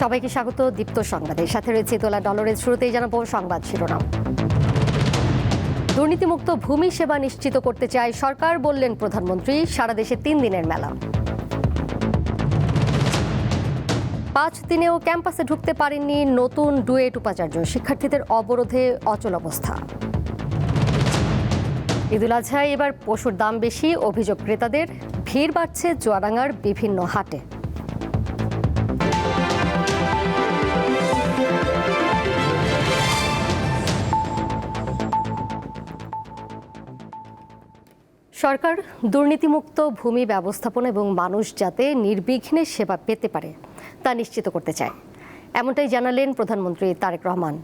সবাইকে স্বাগত দীপ্ত সংবাদের সাথে রয়েছে তোলা ডলরের। শুরুতেই জানাবো সংবাদ শিরোনাম। দুর্নীতিমুক্ত ভূমি সেবা নিশ্চিত করতে চায় সরকার, বললেন প্রধানমন্ত্রী। সারা দেশে 3 দিনের মেলা। 5 দিনেও ক্যাম্পাসে ঢুকতে পারেননি নতুন ডুয়েট উপাচার্য, শিক্ষার্থীদের অবরোধে অচল অবস্থা। ঈদুল আজহায় এবার পশুর দাম বেশি, অভিযোগ ক্রেতাদের। ভিড় বাড়ছে চুয়াডাঙ্গার বিভিন্ন হাটে। সরকার দুর্নীতিমুক্ত ভূমি ব্যবস্থাপনা এবং মানুষ যাতে নির্বিঘ্নে সেবা পেতে পারে তা নিশ্চিত করতে চায়, এমনটাই জানালেন প্রধানমন্ত্রী তারেক রহমান।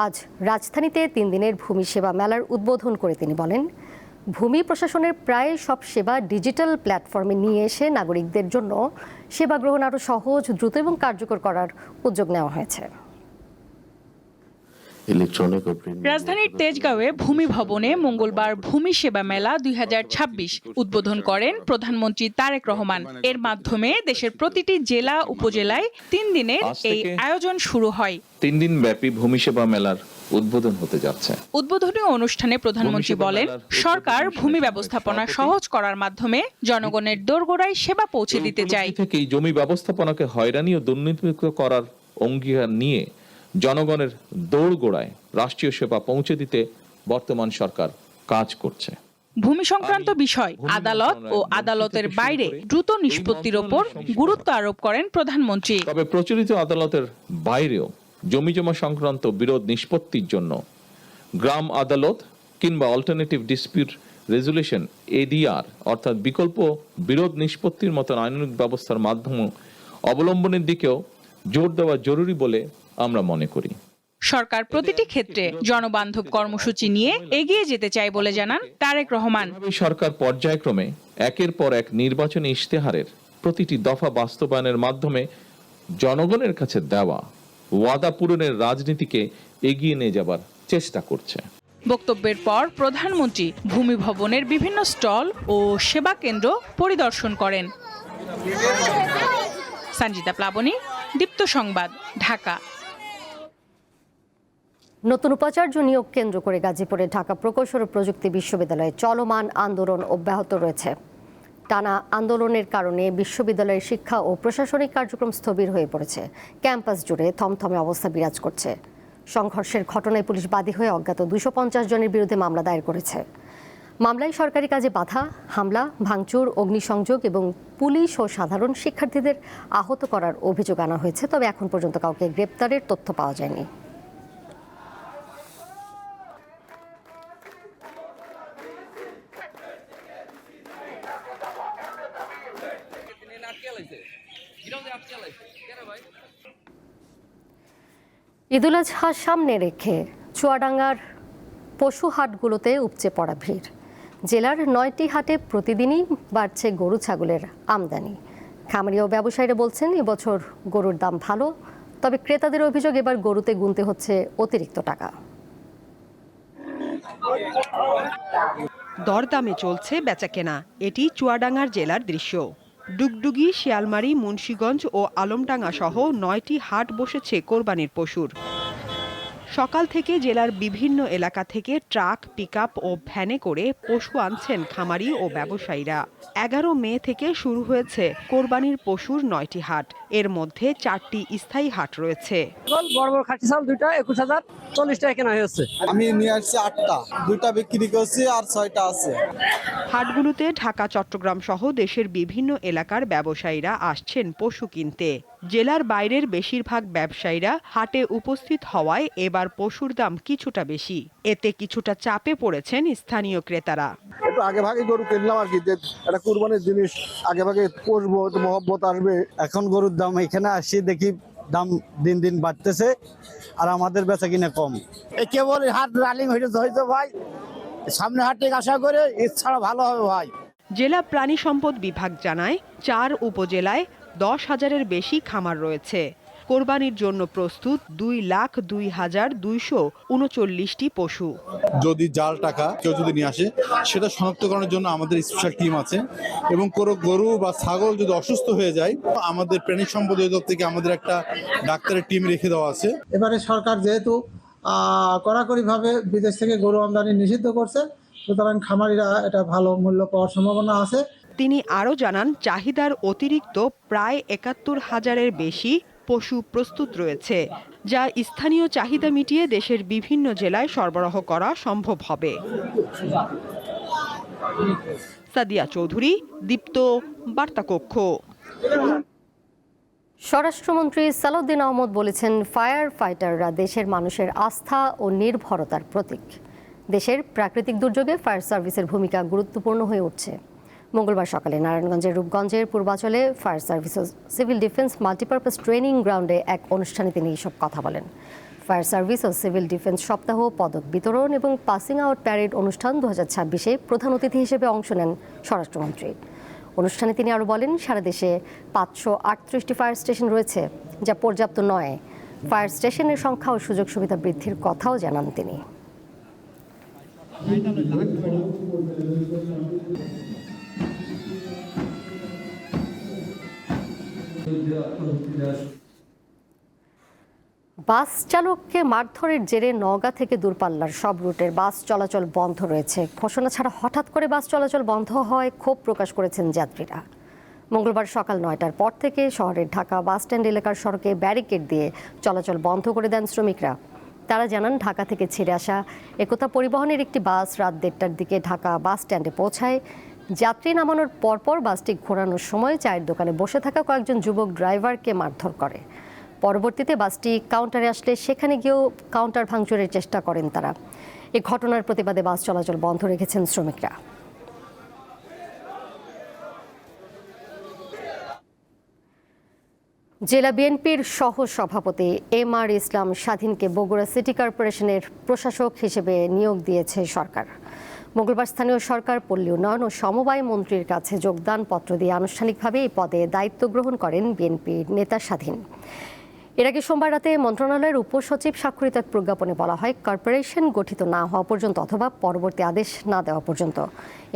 আজ রাজধানীতে 3 দিনের ভূমি সেবা মেলার উদ্বোধন করে তিনি বলেন, ভূমি প্রশাসনের প্রায় সব সেবা ডিজিটাল প্ল্যাটফর্মে নিয়ে এসে নাগরিকদের জন্য সেবা গ্রহণ আরও সহজ, দ্রুত এবং কার্যকর করার উদ্যোগ নেওয়া হয়েছে। রাজধানীর তেজগাঁওয়ে ভূমি ভবনে মঙ্গলবার ভূমি সেবা মেলা 2026 উদ্বোধন করেন প্রধানমন্ত্রী তারেক রহমান। এর মাধ্যমে দেশের প্রতিটি জেলা উপজেলায় 3 দিনের এই আয়োজন শুরু হয়। 3 দিন ব্যাপী ভূমি সেবা মেলার উদ্বোধন হতে যাচ্ছে। উদ্বোধনী অনুষ্ঠানে প্রধানমন্ত্রী বলেন, সরকার ভূমি ব্যবস্থাপনা সহজ করার মাধ্যমে জনগণের দোরগোড়ায় সেবা পৌঁছে দিতে চায়। থেকেই জমি ব্যবস্থাপনাকে হয়রানি ও দুর্নীতিমুক্ত করার অঙ্গীকার নিয়ে জনগণের দোরগোড়ায় রাষ্ট্রীয় সেবা পৌঁছে দিতে বর্তমান সরকার কাজ করছে। ভূমি সংক্রান্ত বিষয় আদালত ও আদালতের বাইরে দ্রুত নিষ্পত্তির ওপর গুরুত্ব আরোপ করেন প্রধানমন্ত্রী। তবে প্রচলিত আদালতের বাইরেও জমিজমা সংক্রান্ত বিরোধ নিষ্পত্তির জন্য গ্রাম আদালত কিংবা অল্টারনেটিভ ডিসপিউট রেজুলেশন এডিআর অর্থাৎ বিকল্প বিরোধ নিষ্পত্তির মতো আইনানুগ ব্যবস্থার মাধ্যমে অবলম্বনের দিকেও জোর দেওয়া জরুরি বলে আমরা মনে করি। সরকার প্রতিটি ক্ষেত্রে জনবান্ধব কর্মসূচি নিয়ে এগিয়ে যেতে চায় বলে জানান তারেক রহমান। সরকার পর্যায়ক্রমে একের পর এক নির্বাচনী ইশতেহারের প্রতিটি দফা বাস্তবায়নের মাধ্যমে জনগণের কাছে দেওয়া ওয়াদা পূরণের রাজনীতিকে এগিয়ে নিয়ে যাবার চেষ্টা করছে। বক্তব্যের পর প্রধানমন্ত্রী ভূমি ভবনের বিভিন্ন স্টল ও সেবা কেন্দ্র পরিদর্শন করেন। সঞ্জিতা প্লাবনী, দীপ্ত সংবাদ, ঢাকা। নতুন উপাচার্য নিয়োগ কেন্দ্র করে গাজীপুরে ঢাকা প্রকৌশল ও প্রযুক্তি বিশ্ববিদ্যালয়ে চলমান আন্দোলন অব্যাহত রয়েছে। টানা আন্দোলনের কারণে বিশ্ববিদ্যালয়ের শিক্ষা ও প্রশাসনিক কার্যক্রম স্থবির হয়ে পড়েছে। ক্যাম্পাস জুড়ে থমথমে অবস্থা বিরাজ করছে। সংঘর্ষের ঘটনায় পুলিশ বাদী হয়ে অজ্ঞাত 250 জনের বিরুদ্ধে মামলা দায়ের করেছে। মামলায় সরকারি কাজে বাধা, হামলা, ভাঙচুর, অগ্নিসংযোগ এবং পুলিশ ও সাধারণ শিক্ষার্থীদের আহত করার অভিযোগ আনা হয়েছে। তবে এখন পর্যন্ত কাউকে গ্রেপ্তারের তথ্য পাওয়া যায়নি। ঈদুল আজহা সামনে রেখে চুয়াডাঙ্গার পশু হাটগুলোতে উপচে পড়া ভিড়। জেলার 9টি হাটে প্রতিদিনই বাড়ছে গরু ছাগলের আমদানি। খামারি ও ব্যবসায়ীরা বলছেন, এবছর গরুর দাম ভালো, তবে ক্রেতাদের অভিযোগ এবার গরুতে গুনতে হচ্ছে অতিরিক্ত টাকা। দরদামে চলছে বেচাকেনা। এটি চুয়াডাঙ্গার জেলার দৃশ্য। ডুগডুগি, শিয়ালমারী, মুন্সিগঞ্জ ও আলমডাঙ্গা সহ 9টি হাট বসেছে কোরবানির পশুর। সকাল থেকে জেলার বিভিন্ন এলাকা থেকে ট্রাক, পিকআপ ও ভ্যানে করে পশু আনছেন খামারি ও ব্যবসায়ীরা। 11 মে থেকে শুরু হয়েছে কোরবানির পশুর 9টি হাট। এর মধ্যে 4টি স্থায়ী হাট রয়েছে। বড় বড় খাসি চাল 2টা 21,040 টাকা কেনা হয়েছে। আমি নিয়ে আসছি 8টা, 2টা বিক্রি করছি আর 6টা আছে। হাটগুলোতে ঢাকা, চট্টগ্রাম সহ দেশের বিভিন্ন এলাকার ব্যবসায়ীরা আসছেন পশু কিনতে। জেলার বাইরের বেশিরভাগ ব্যবসায়ীরা হাটে উপস্থিত হওয়ায় এবার পশুর দাম কিছুটা বেশি। এতে কিছুটা চাপে পড়েছেন স্থানীয় ক্রেতারা। একটু আগে ভাগে গরু কিনলাম আর কি, এটা কুরবানির জিনিস, আগে ভাগে পুষবো, মহব্বত আসবে। এখন গরুর দাম এখানে আসি দেখি দাম দিন দিন বাড়তেছে আর আমাদের বেচা কিনা কম। কেবল হাট রানিং হয়েছে ভাই, সামনে হাট থেকে আশা করে এছাড়া ভালো হবে ভাই। জেলা প্রাণী সম্পদ বিভাগ জানায় 4 উপজেলায় 10,000-এর বেশি খামার রয়েছে। কোরবানির জন্য প্রস্তুত 2,02,239টি পশু। যদি জাল টাকা কেউ যদি নিয়ে আসে সেটা শনাক্তকরণের জন্য আমাদের স্পেশাল টিম আছে, এবং কোনো গরু বা ছাগল যদি অসুস্থ হয়ে যায় আমাদের প্রাণী সম্পদ অধিদপ্তর থেকে আমাদের একটা ডাক্তারের টিম রেখে দেওয়া আছে। এবারে সরকার যেহেতু কড়াকড়িভাবে বিদেশ থেকে গরু আমদানি নিষিদ্ধ করছে, সুতরাং খামারিরা এটা ভালো মূল্য পাওয়ার সম্ভাবনা আছে। তিনি আরও জানান, চাহিদার অতিরিক্ত প্রায় ৭১,০০০-এর বেশি পশু প্রস্তুত রয়েছে, যা স্থানীয় চাহিদা মিটিয়ে দেশের বিভিন্ন জেলায় সরবরাহ করা সম্ভব হবে। সাদিয়া চৌধুরী, দীপ্ত, বার্তাকক্ষ। স্বরাষ্ট্রমন্ত্রী সালাউদ্দিন আহমদ বলেছেন, ফায়ার ফাইটাররা দেশের মানুষের আস্থা ও নির্ভরতার প্রতীক। দেশের প্রাকৃতিক দুর্যোগে ফায়ার সার্ভিসের ভূমিকা গুরুত্বপূর্ণ হয়ে উঠছে। মঙ্গলবার সকালে নারায়ণগঞ্জের রূপগঞ্জের পূর্বাচলে ফায়ার সার্ভিস ও সিভিল ডিফেন্স মাল্টিপারপাস ট্রেনিং গ্রাউন্ডে এক অনুষ্ঠানে তিনি এসব কথা বলেন। ফায়ার সার্ভিস ও সিভিল ডিফেন্স সপ্তাহ, পদক বিতরণ এবং পাসিং আউট প্যারেড অনুষ্ঠান 2026-এ প্রধান অতিথি হিসেবে অংশ নেন স্বরাষ্ট্রমন্ত্রী। অনুষ্ঠানে তিনি আরও বলেন, সারা দেশে 538টি ফায়ার স্টেশন রয়েছে, যা পর্যাপ্ত নয়। ফায়ার স্টেশনের সংখ্যা ও সুযোগ সুবিধা বৃদ্ধির কথাও জানান তিনি। বাস চালককে মারধরের জেরে নওগাঁ থেকে দূরপাল্লার সব রুটের বাস চলাচল বন্ধ রয়েছে। ঘোষণা ছাড়া হঠাৎ করে বাস চলাচল বন্ধ হওয়ায় ক্ষোভ প্রকাশ করেছেন যাত্রীরা। মঙ্গলবার সকাল 9টার পর থেকে শহরের ঢাকা বাস স্ট্যান্ড এলাকার সড়কে ব্যারিকেড দিয়ে চলাচল বন্ধ করে দেন শ্রমিকরা। তারা জানান, ঢাকা থেকে ছেড়ে আসা একতা পরিবহনের একটি বাস রাত 1টার দিকে ঢাকা বাস স্ট্যান্ডে পৌঁছায়। যাত্রী নামানোর পরপর বাসটি ঘোরানোর সময় চায়ের দোকানে বসে থাকা কয়েকজন যুবক ড্রাইভারকে মারধর করে। পরবর্তীতে বাসটি কাউন্টারে আসলে সেখানে গিয়েও কাউন্টার ভাঙচুরের চেষ্টা করেন তারা। এই ঘটনার প্রতিবাদে বাস চলাচল বন্ধ রেখেছেন শ্রমিকরা। জেলা বিএনপির সহ সভাপতি এম.আর. ইসলাম স্বাধীনকে বগুড়া সিটি কর্পোরেশনের প্রশাসক হিসেবে নিয়োগ দিয়েছে সরকার। মঙ্গলবার স্থানীয় সরকার, পল্লী উন্নয়ন ও সমবায় মন্ত্রীর কাছে যোগদানপত্র দিয়ে আনুষ্ঠানিকভাবে এই পদে দায়িত্ব গ্রহণ করেন বিএনপির নেতা স্বাধীন। এর আগে সোমবার রাতে মন্ত্রণালয়ের উপসচিব স্বাক্ষরিত এক প্রজ্ঞাপনে বলা হয়, কর্পোরেশন গঠিত না হওয়া পর্যন্ত অথবা পরবর্তী আদেশ না দেওয়া পর্যন্ত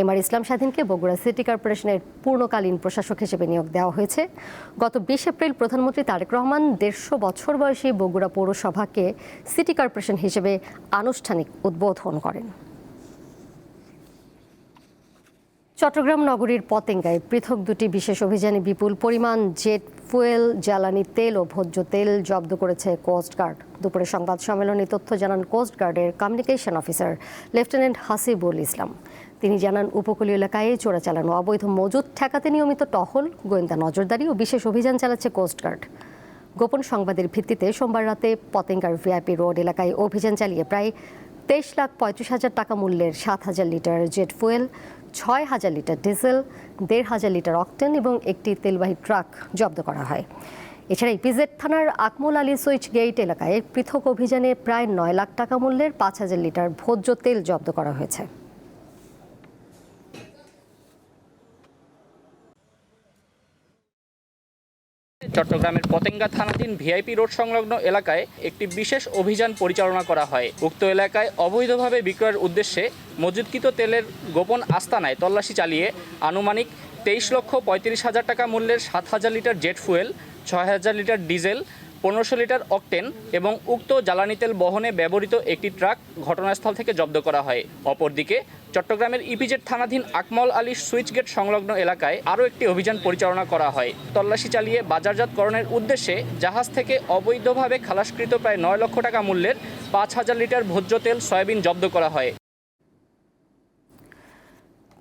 এম.আর. ইসলাম স্বাধীনকে বগুড়া সিটি কর্পোরেশনের পূর্ণকালীন প্রশাসক হিসেবে নিয়োগ দেওয়া হয়েছে। গত 20 এপ্রিল প্রধানমন্ত্রী তারেক রহমান 150 বছর বয়সী বগুড়া পৌরসভাকে সিটি কর্পোরেশন হিসেবে আনুষ্ঠানিক উদ্বোধন করেন। চট্টগ্রাম নগরীর পতেঙ্গায় পৃথক দুটি বিশেষ অভিযানে বিপুল পরিমাণ জেট ফুয়েল, জ্বালানি তেল ও ভোজ্য তেল জব্দ করেছে কোস্টগার্ড। দুপুরে সংবাদ সম্মেলনে তথ্য জানান কোস্টগার্ডের কমিউনিকেশন অফিসার লেফটেন্যান্ট হাসিবুল ইসলাম। তিনি জানান, উপকূলীয় এলাকায় চোরাচালান ও অবৈধ মজুদ ঠেকাতে নিয়মিত টহল, গোয়েন্দা নজরদারি ও বিশেষ অভিযান চালাচ্ছে কোস্টগার্ড। গোপন সংবাদের ভিত্তিতে সোমবার রাতে পতেঙ্গার ভিআইপি রোড এলাকায় অভিযান চালিয়ে প্রায় 23,35,000 টাকা মূল্যের 7,000 litre jet fuel, 6,000 litre diesel, 1,500 litre octane এবং একটি তেলবাহী ট্রাক জব্দ করা হয়। এছাড়া ইপিজেড থানার আকমল আলী সুইচ গেট এলাকায় পৃথক অভিযানে প্রায় 9 লাখ টাকা মূল্যের 5,000 লিটার ভোজ্য তেল জব্দ করা হয়েছে। চট্টগ্রামের পতেঙ্গা থানাধীন ভিআইপি রোড সংলগ্ন এলাকায় একটি বিশেষ অভিযান পরিচালনা করা হয়। উক্ত এলাকায় অবৈধভাবে বিক্রয়ের উদ্দেশ্যে মজুদকৃত তেলের গোপন আস্তানায় তল্লাশি চালিয়ে আনুমানিক 23,35,000 টাকা মূল্যের 7,000 litre jet fuel, 6,000 litre diesel, 1500 litre octane এবং উক্ত জ্বালানি তেল বহনে ব্যবহৃত একটি ট্রাক ঘটনাস্থল থেকে জব্দ করা হয়। অপরদিকে চট্টগ্রামের ইপিজেড থানাধীন আকমল আলী সুইচগেট সংলগ্ন এলাকায় আরও একটি অভিযান পরিচালনা করা হয়। তল্লাশি চালিয়ে বাজারজাতকরণের উদ্দেশ্যে জাহাজ থেকে অবৈধভাবে খালাসকৃত প্রায় 9 লক্ষ টাকা মূল্যের 5,000 লিটার ভোজ্য তেল, সয়াবিন জব্দ করা হয়।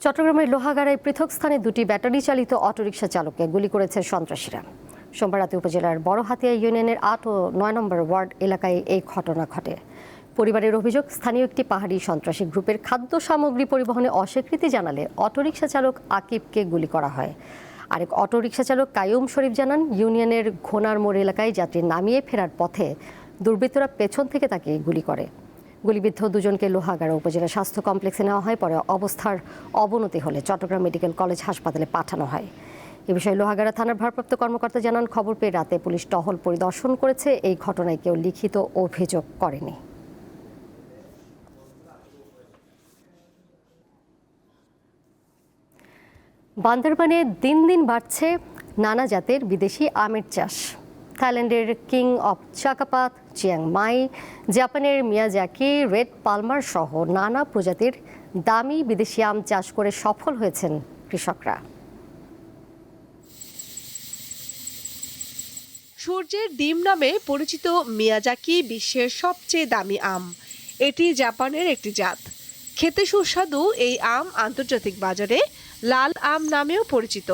চট্টগ্রামের লোহাগাড়ায় পৃথক স্থানে দুটি ব্যাটারি চালিত অটোরিকশা চালককে গুলি করেছে সন্ত্রাসীরা। সোমবার রাতে উপজেলার বড়হাতিয়া ইউনিয়নের 8 ও 9 নম্বর ওয়ার্ড এলাকায় এই ঘটনা ঘটে। পরিবারের অভিযোগ, স্থানীয় একটি পাহাড়ি সন্ত্রাসী গ্রুপের খাদ্য সামগ্রী পরিবহনে অস্বীকৃতি জানালে অটোরিকশা চালক আকিবকে গুলি করা হয়। আরেক অটোরিকশা চালক কাইয়ুম শরীফ জানান, ইউনিয়নের ঘোনার মোড় এলাকায় যাত্রী নামিয়ে ফেরার পথে দুর্বৃত্তরা পেছন থেকে তাকে গুলি করে। গুলিবিদ্ধ দুজনকে লোহাগাড়া উপজেলা স্বাস্থ্য কমপ্লেক্সে নেওয়া হয়। পরে অবস্থার অবনতি হলে চট্টগ্রাম মেডিকেল কলেজ হাসপাতালে পাঠানো হয়। এ বিষয়ে লোহাগাড়া থানার ভারপ্রাপ্ত কর্মকর্তা জানান, খবর পেয়ে রাতে পুলিশ টহল পরিদর্শন করেছে। এই ঘটনায় কেউ লিখিত অভিযোগ করেনি। বান্দরবানে দিন দিন বাড়ছে নানা জাতের বিদেশি আমের চাষ। থাইল্যান্ডের কিং অফ চাকাপাত, চিয়াং মাই, জাপানের মিয়াজাকি, রেড পালমার সহ নানা প্রজাতির দামি বিদেশি আম চাষ করে সফল হয়েছেন কৃষকরা। সূর্যের ডিম নামে পরিচিত মিয়াজাকি বিশ্বের সবচেয়ে দামি আম। এটি জাপানের একটি জাত। খেতে সুস্বাদু এই আম আন্তর্জাতিক বাজারে লাল আম নামেও পরিচিত।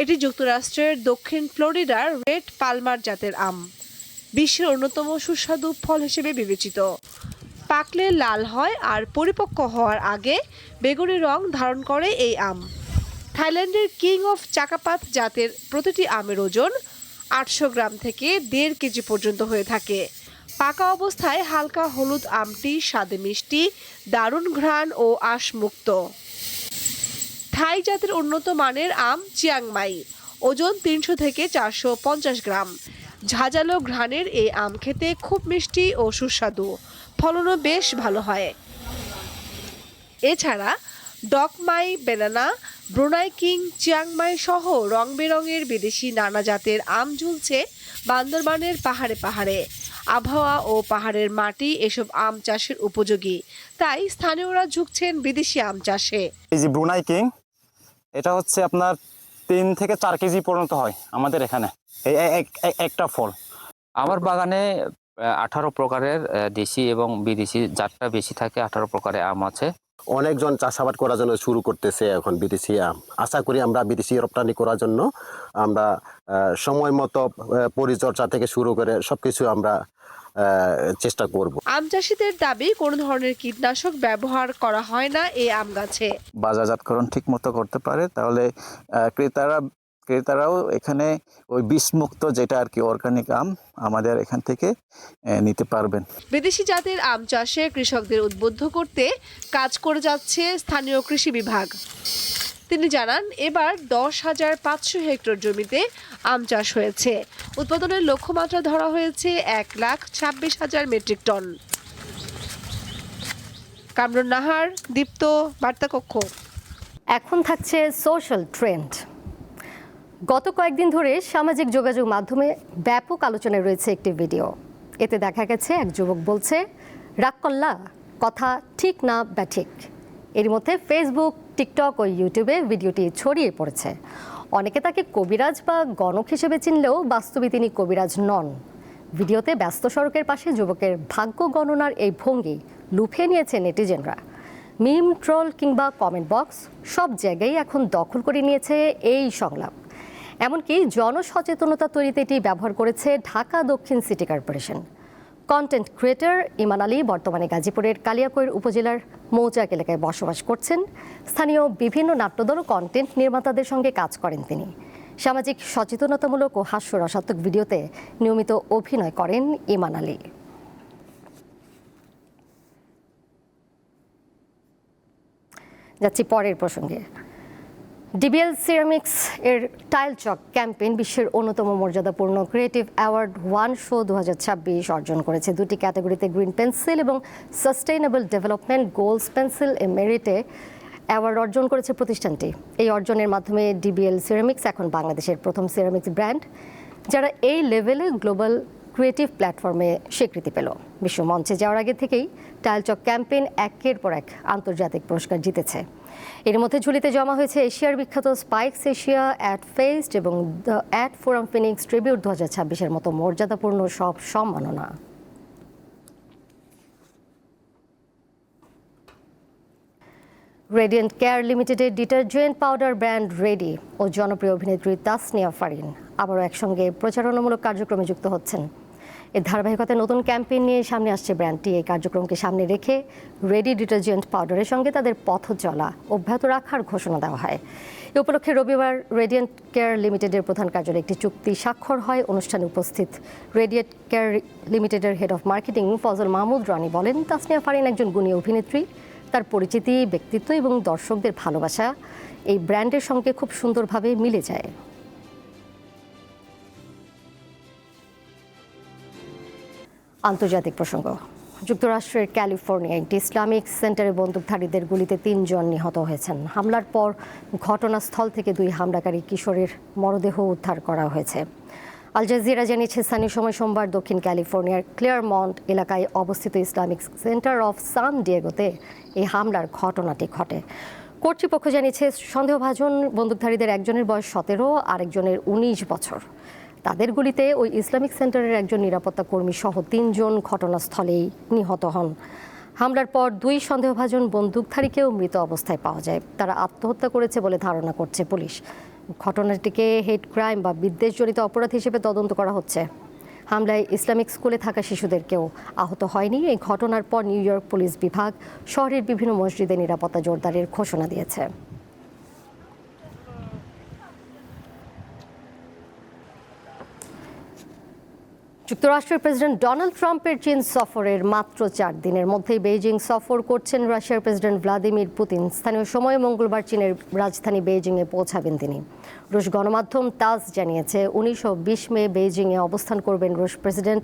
এটি যুক্তরাষ্ট্রের দক্ষিণ ফ্লোরিডার রেড পালমার জাতের আম। বিশ্বের অন্যতম সুস্বাদু ফল হিসেবে বিবেচিত। পাকলে লাল হয় আর পরিপক্ক হওয়ার আগে বেগুনি রং ধারণ করে এই আম। থাইল্যান্ডের কিং অফ চাকাপাত জাতের প্রতিটি আমের ওজন 800 গ্রাম থেকে 1.5 কেজি পর্যন্ত হয়ে থাকে। পাকা অবস্থায় হালকা হলুদ আমটি স্বাদে মিষ্টি, দারুণ ঘ্রাণ ও আঁশমুক্ত। থাই জাতের উন্নত মানের আম চিয়াং মাই, ওজন 300 থেকে 450 গ্রাম। ঝাঁঝালো ঘ্রাণের এই আম খেতে খুব মিষ্টি ও সুস্বাদু, ফলনও বেশ ভালো হয়। এছাড়া ডকমাই, বেনানা, ব্রুনাই কিং, চিয়াংমাই সহ রং বেরঙের বিদেশি নানা জাতের আম ঝুলছে বান্দরবানের পাহাড়ে পাহাড়ে। আবহাওয়া ও পাহাড়ের মাটি এসব আম চাষের উপযোগী, তাই স্থানীয়রা ঝুঁকছেন বিদেশি আম চাষে। এই যে ব্রুনাই কিং, এটা হচ্ছে আপনার 3 থেকে 4 কেজি পর্যন্ত হয় আমাদের এখানে এই একটা ফল। আমার বাগানে 18 প্রকারের দেশি এবং বিদেশি জাতটা বেশি থাকে। 18 প্রকারের আম আছে। অনেকজন চাষাবাদ করার জন্য শুরু করতেছে এখন বিদেশি আম। আশা করি আমরা বিদেশি রপ্তানি করার জন্য আমরা সময় মতো পরিচর্যা থেকে শুরু করে সবকিছু আমরা চেষ্টা করব। আম চাষিদের দাবি, কোনো ধরনের কীটনাশক ব্যবহার করা হয় না এই আম গাছে। বাজারজাতকরণ ঠিক মতো করতে পারে তাহলে ক্রেতারাও এখানে ওই বিষমুক্ত যেটা আর কি অর্গানিক আম আমাদের এখান থেকে নিতে পারবেন। বিদেশি জাতের আম চাষে কৃষকদের উদ্বুদ্ধ করতে কাজ করে যাচ্ছে স্থানীয় কৃষি বিভাগ। তিনি জানান, এবার 10,500 হেক্টর জমিতে আম চাষ হয়েছে। উৎপাদনের লক্ষ্যমাত্রা ধরা হয়েছে 1,26,000 মেট্রিক টন। কামরুন নাহার, দীপ্ত, বার্তাকক্ষ। এখন থাকছে সোশ্যাল ট্রেন্ড। গত কয়েকদিন ধরে সামাজিক যোগাযোগ মাধ্যমে ব্যাপক আলোচনায় রয়েছে একটি ভিডিও। এতে দেখা গেছে এক যুবক বলছে, রাগ করলা, কথা ঠিক না ব্যাঠিক। এর মধ্যে ফেসবুক, টিকটক ও ইউটিউবে ভিডিওটি ছড়িয়ে পড়েছে। অনেকে তাকে কবিরাজ বা গণক হিসেবে চিনলেও বাস্তবে তিনি কবিরাজ নন। ভিডিওতে ব্যস্ত সড়কের পাশে যুবকের ভাগ্য গণনার এই ভঙ্গি লুফে নিয়েছে নেটিজেনরা। মিম, ট্রোল কিংবা কমেন্ট বক্স সব জায়গায় এখন দখল করে নিয়েছে এই সংলাপ। এমনকি জনসচেতনতা তৈরিতে এটি ব্যবহার করেছে ঢাকা দক্ষিণ সিটি কর্পোরেশন। কন্টেন্ট ক্রিয়েটর ইমান আলী বর্তমানে গাজীপুরের কালিয়াকৈর উপজেলার মৌচাক এলাকায় বসবাস করছেন। স্থানীয় বিভিন্ন নাট্যদল ও কন্টেন্ট নির্মাতাদের সঙ্গে কাজ করেন তিনি। সামাজিক সচেতনতামূলক ও হাস্যরসাত্মক ভিডিওতে নিয়মিত অভিনয় করেন ইমান আলী। যাচ্ছি পরের প্রসঙ্গে। ডিবিএল সিরামিক্স এর টাইল চক ক্যাম্পেইন বিশ্বের অন্যতম মর্যাদাপূর্ণ ক্রিয়েটিভ অ্যাওয়ার্ড 1 শো 2026 অর্জন করেছে। 2টি ক্যাটাগরিতে গ্রিন পেন্সিল এবং সাস্টেইনেবল ডেভেলপমেন্ট গোলস পেন্সিল মেরিটে অ্যাওয়ার্ড অর্জন করেছে প্রতিষ্ঠানটি। এই অর্জনের মাধ্যমে ডিবিএল সিরামিক্স এখন বাংলাদেশের প্রথম সিরামিক্স ব্র্যান্ড যারা এই লেভেলে গ্লোবাল ক্রিয়েটিভ প্ল্যাটফর্মে স্বীকৃতি পেল। বিশ্ব মঞ্চে যাওয়ার আগে থেকেই টাইল চক ক্যাম্পেইন একের পর এক আন্তর্জাতিক পুরস্কার জিতেছে। এর মধ্যে ঝুলিতে জমা হয়েছে এশিয়ার বিখ্যাত স্পাইকস এশিয়া, অ্যাড ফেস্ট এবং the ad forum Phoenix tribute 2026-এর মতো মর্যাদাপূর্ণ সব সম্মাননা। রেডিয়েন্ট কেয়ার লিমিটেডের ডিটারজেন্ট পাউডার ব্র্যান্ড রেডি ও জনপ্রিয় অভিনেত্রী তাসনিয়া ফারিন আবারও একসঙ্গে প্রচারণামূলক কার্যক্রমে যুক্ত হচ্ছেন। এর ধারাবাহিকতায় নতুন ক্যাম্পেইন নিয়ে সামনে আসছে ব্র্যান্ডটি। এই কার্যক্রমকে সামনে রেখে রেডি ডিটারজেন্ট পাউডারের সঙ্গে তাদের পথ চলা অব্যাহত রাখার ঘোষণা দেওয়া হয়। এ উপলক্ষে রবিবার রেডিয়েন্ট কেয়ার লিমিটেডের প্রধান কার্যালয়ে একটি চুক্তি স্বাক্ষর হয়। অনুষ্ঠানে উপস্থিত রেডিয়েন্ট কেয়ার লিমিটেডের head of marketing Fazal Mahmud Rani বলেন, তাসনিয়া ফারিন একজন গুণী অভিনেত্রী। তার পরিচিতি, ব্যক্তিত্ব এবং দর্শকদের ভালোবাসা এই ব্র্যান্ডের সঙ্গে খুব সুন্দরভাবে মিলে যায়। আন্তর্জাতিক প্রসঙ্গ। যুক্তরাষ্ট্রের ক্যালিফোর্নিয়ায় একটি ইসলামিক সেন্টারে বন্দুকধারীদের গুলিতে 3 জন নিহত হয়েছেন। হামলার পর ঘটনাস্থল থেকে 2 হামলাকারী কিশোরের মরদেহ উদ্ধার করা হয়েছে। আল জাজিরা জানিয়েছে, স্থানীয় সময় সোমবার দক্ষিণ ক্যালিফোর্নিয়ার ক্লেয়ারমন্ট এলাকায় অবস্থিত ইসলামিক সেন্টার অফ সান ডিয়েগোতে এই হামলার ঘটনাটি ঘটে। কর্তৃপক্ষ জানিয়েছে, সন্দেহভাজন বন্দুকধারীদের একজনের বয়স 17, আরেকজনের 19 বছর। তাদের গুলিতে ওই ইসলামিক সেন্টারের একজন নিরাপত্তা কর্মী সহ 3 জন ঘটনাস্থলেই নিহত হন। হামলার পর 2 সন্দেহভাজন বন্দুকধারীকেও মৃত অবস্থায় পাওয়া যায়। তারা আত্মহত্যা করেছে বলে ধারণা করছে পুলিশ। ঘটনাটিকে হেট ক্রাইম বা বিদ্বেষজনিত অপরাধ হিসেবে তদন্ত করা হচ্ছে। হামলায় ইসলামিক স্কুলে থাকা শিশুদের কেউ আহত হয়নি। এই ঘটনার পর নিউ ইয়র্ক পুলিশ বিভাগ শহরের বিভিন্ন মসজিদে নিরাপত্তা জোরদারের ঘোষণা দিয়েছে। যুক্তরাষ্ট্রের প্রেসিডেন্ট ডোনাল্ড ট্রাম্পের চীন সফরের মাত্র 4 দিনের মধ্যেই বেইজিং সফর করছেন রাশিয়ার প্রেসিডেন্ট ভ্লাদিমির পুতিন। স্থানীয় সময় মঙ্গলবার চীনের রাজধানী বেইজিংয়ে পৌঁছাবেন তিনি। রুশ গণমাধ্যম তাস জানিয়েছে, 19 ও 20 মে বেইজিংয়ে অবস্থান করবেন রুশ প্রেসিডেন্ট।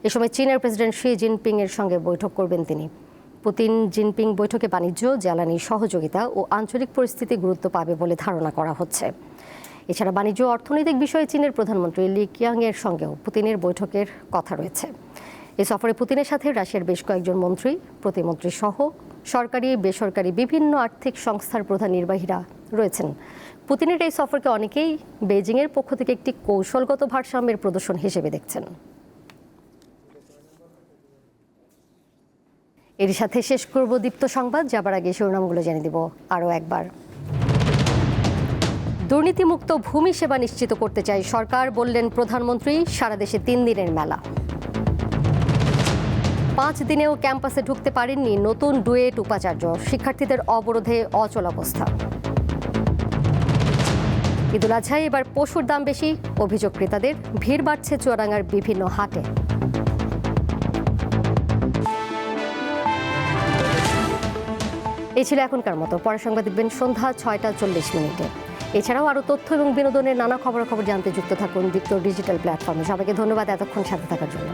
এ সময় চীনের প্রেসিডেন্ট শি জিনপিং এর সঙ্গে বৈঠক করবেন তিনি। পুতিন জিনপিং বৈঠকে বাণিজ্য, জ্বালানি সহযোগিতা ও আঞ্চলিক পরিস্থিতি গুরুত্ব পাবে বলে ধারণা করা হচ্ছে। এছাড়া বাণিজ্য ও অর্থনৈতিক বিষয়ে চীনের প্রধানমন্ত্রী লি কিয়াং এর সঙ্গেও পুতিনের বৈঠকের কথা রয়েছে। এই সফরে পুতিনের সাথে রাশিয়ার বেশ কয়েকজন মন্ত্রী, প্রতিমন্ত্রী সহ সরকারি বেসরকারি বিভিন্ন আর্থিক সংস্থার প্রধান নির্বাহীরা রয়েছেন। পুতিনের এই সফরকে অনেকেই বেইজিংয়ের পক্ষ থেকে একটি কৌশলগত ভারসাম্যের প্রদর্শন হিসেবে দেখছেন। এর সাথে শেষ করব দীপ্ত সংবাদ। যাবার আগে শিরোনামগুলো জানিয়ে দিব আরও একবার। দুর্নীতিমুক্ত ভূমি সেবা নিশ্চিত করতে চাই সরকার, বললেন প্রধানমন্ত্রী। সারা দেশে 3 দিনের মেলা। 5 দিনেও ক্যাম্পাসে ঢুকতে পারেননি নতুন ডুয়েট উপাচার্য, শিক্ষার্থীদের অবরোধে অচলাবস্থা। ঈদুল আজহায় এবার পশুর দাম বেশি, অভিযোগ ক্রেতাদের। ভিড় বাড়ছে চুয়াডাঙ্গার বিভিন্ন হাটে। এই ছিল এখনকার মতো। পরের সংবাদ দেখবেন সন্ধ্যা 6টা 40 মিনিটে। এছাড়াও আরও তথ্য এবং বিনোদনের নানা খবরাখবর জানতে যুক্ত থাকুন দীপ্ত ডিজিটাল প্ল্যাটফর্মে। সবাইকে ধন্যবাদ এতক্ষণ সাথে থাকার জন্য।